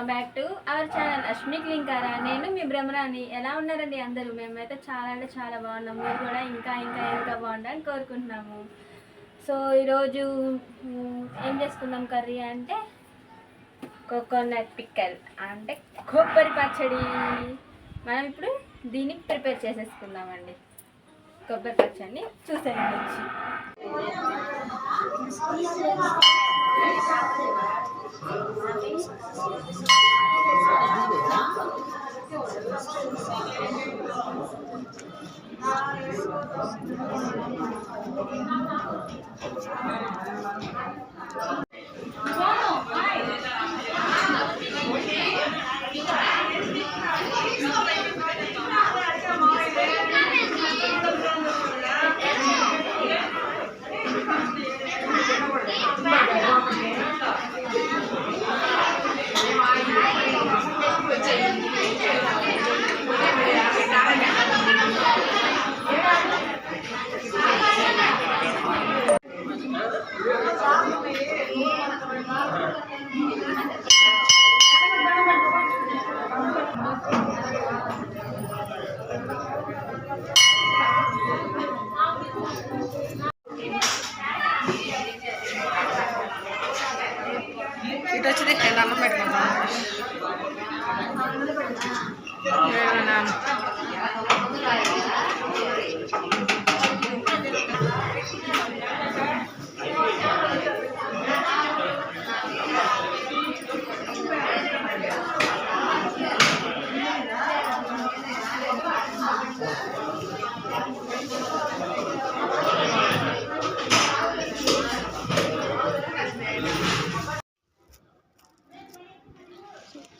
Welcome back to our channel Ashwini Klin Kaara. నేను మీ భ్రమరాని. ఎలా ఉన్నారండి అందరూ? మేమైతే చాలా అంటే చాలా బాగున్నాము. మీరు కూడా ఇంకా ఇంకా ఇంకా బాగుండాలని కోరుకుంటున్నాము. సో ఈరోజు ఏం చేసుకుందాం కర్రీ అంటే కోకోనట్ పిక్కల్ అంటే కొబ్బరి పచ్చడి. మనం ఇప్పుడు దీన్ని ప్రిపేర్ చేసేసుకుందామండి. కొబ్బరి పచ్చడిని చూసేయండి వచ్చి. ఇటు వచ్చి అన్నం పెట్టుకుంటాం.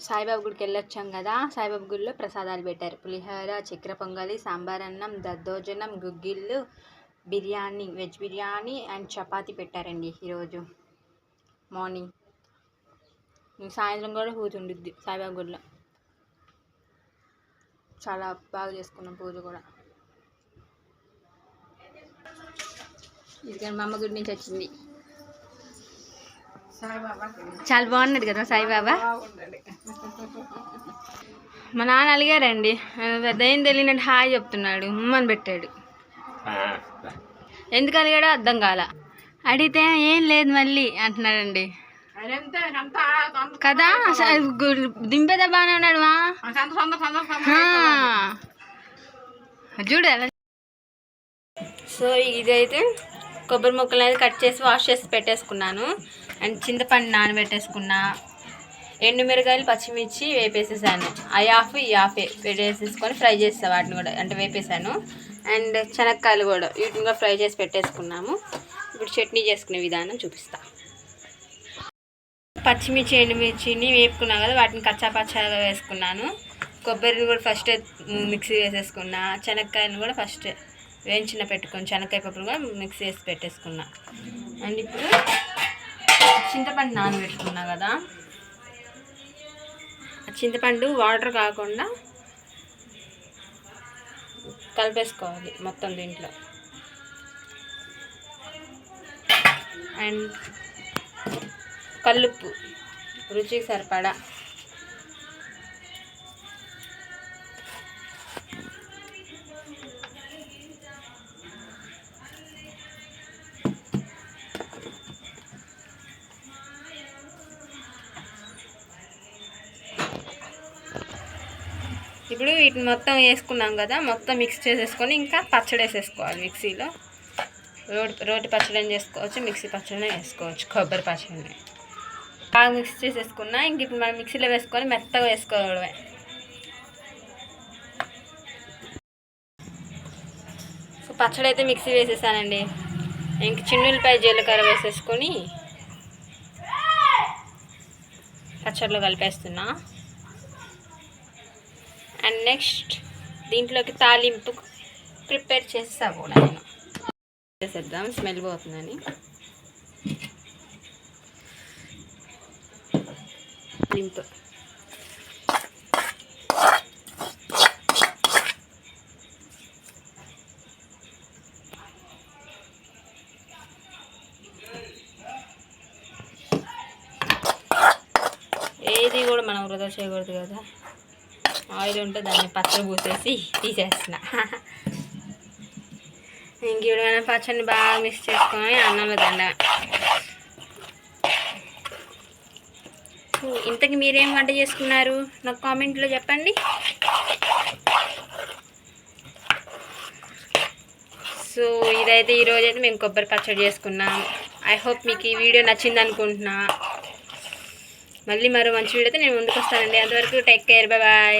సాయిబాబా గుడికి వెళ్ళొచ్చాం కదా. సాయిబాబా గుడిలో ప్రసాదాలు పెట్టారు. పులిహోర, చక్కెర పొంగలి, సాంబార్ అన్నం, దద్దోజనం, గుగ్గిళ్ళు, బిర్యానీ, వెజ్ బిర్యానీ అండ్ చపాతీ పెట్టారండి ఈరోజు మార్నింగ్. సాయంత్రం కూడా పూజ ఉండిద్ది సాయిబాబా గుడిలో. చాలా బాగా చేసుకున్నాం పూజ కూడా. ఇది మా అమ్మ గుడి నుంచి వచ్చింది. చాలా బాగున్నాడు కదా సాయిబాబా. మా నాన్న అలిగారండి, పెద్ద ఏం తెలియనట్టు హాయ్ చెప్తున్నాడు, ఉమ్మని పెట్టాడు. ఎందుకు అలిగాడో అర్థం కాల. అడిగితే ఏం లేదు మళ్ళీ అంటున్నాడండి కదా. దింపేదా బాగానే ఉన్నాడు మా చూడు. సో ఇదైతే కొబ్బరి ముక్కలు అనేది కట్ చేసి వాష్ చేసి పెట్టేసుకున్నాను. అండ్ చింతపండు నానబెట్టేసుకున్నా. ఎండుమిరకాయలు, పచ్చిమిర్చి వేపేసేసాను. ఈ హాఫ్ వేసేసుకొని ఫ్రై చేస్తాను వాటిని కూడా, అంటే వేపేసాను. అండ్ శనక్కాయలు కూడా వీటిని కూడా ఫ్రై చేసి పెట్టేసుకున్నాము. ఇప్పుడు చట్నీ చేసుకునే విధానం చూపిస్తా. పచ్చిమిర్చి, ఎండుమిర్చిని వేపుకున్నా కదా, వాటిని కచ్చాపచ్చాగా వేసుకున్నాను. కొబ్బరిని కూడా ఫస్ట్ మిక్సీ వేసేసుకున్నా. శనక్కాయలను కూడా ఫస్ట్ వేయించిన పెట్టుకొని శనక్కాయ పప్పులు కూడా మిక్స్ చేసి పెట్టేసుకున్నా. అండ్ ఇప్పుడు చింతపండు నానబెట్టుకున్నా కదా, చింతపండు వాటర్ కాకుండా కలిపేసుకోవాలి మొత్తం దీంట్లో. అండ్ కల్లుప్పు రుచికి సరిపడా. ఇప్పుడు వీటిని మొత్తం వేసుకున్నాం కదా, మొత్తం మిక్స్ చేసేసుకొని ఇంకా పచ్చడి వేసేసుకోవాలి మిక్సీలో. రోటి పచ్చడి చేసుకోవచ్చు, మిక్సీ పచ్చడి వేసుకోవచ్చు, కొబ్బరి పచ్చడిని బాగా మిక్స్ చేసేసుకున్నా. ఇంక ఇప్పుడు మనం మిక్సీలో వేసుకొని మెత్తగా వేసుకోవడమే. సో పచ్చడి అయితే మిక్సీ వేసేసానండి. ఇంక చిన్నులపై జీలకర్ర వేసేసుకొని పచ్చడిలో కలిపేస్తున్నా. అండ్ నెక్స్ట్ దీంట్లోకి తాలింపు ప్రిపేర్ చేస్తా కూడా నేను చేసేద్దాం, స్మెల్ పోతుందని. తాలింపు ఏది కూడా మనం వృధా చేయకూడదు కదా. ఆయిల్ ఉంటే దాన్ని పచ్చడి పూసేసి తీసేస్తున్నా. ఇంక ఇవిడైనా పచ్చడిని బాగా మిక్స్ చేసుకొని అన్నంలో దండ. ఇంతకు మీరేం వంట చేసుకున్నారు నాకు కామెంట్లో చెప్పండి. సో ఇదైతే ఈరోజైతే మేము కొబ్బరి పచ్చడి చేసుకున్నాం. ఐ హోప్ మీకు ఈ వీడియో నచ్చింది అనుకుంటున్నా. మళ్ళీ మరో మంచి వీడియోతో నేను ముందుకు వస్తానండి. అంతవరకు టేక్ కేర్, బాయ్.